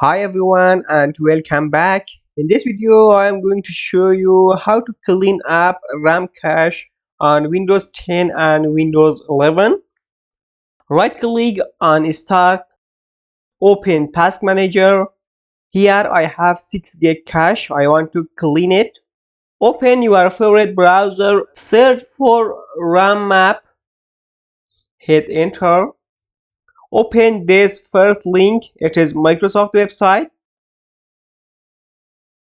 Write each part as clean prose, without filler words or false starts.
Hi everyone and welcome back. In this video I am going to show you how to clean up RAM cache on Windows 10 and Windows 11. Right click on Start, open Task Manager. Here I have 6 gig cache. I want to clean it. Open your favorite browser, search for RAM map, hit enter. Open this first link, it is Microsoft website.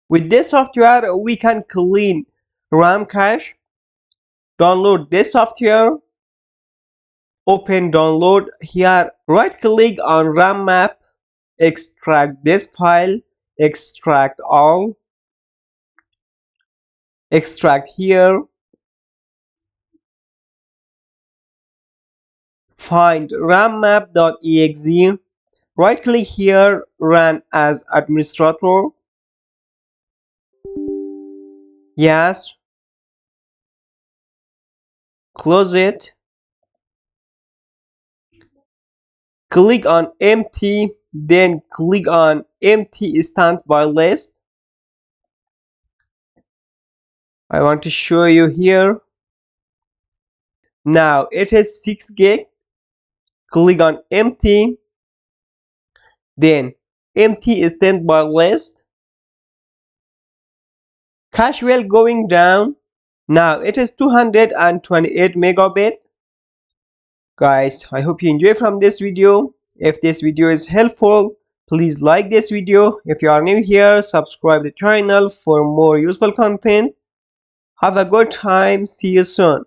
With this software, we can clean RAM cache. Download this software. Open download. Here, right click on RAM map. Extract this file. Extract all. Extract here. Find rammap.exe. Right click here. Run as administrator. Yes. Close it. Click on empty, then click on empty standby list. I want to show you here. Now it is 6 gig. Click on empty, then empty standby list. Cache will going down. Now it is 228 megabit. Guys, I hope you enjoy from this video. If this video is helpful, please like this video. If you are new here, subscribe the channel for more useful content. Have a good time. See you soon.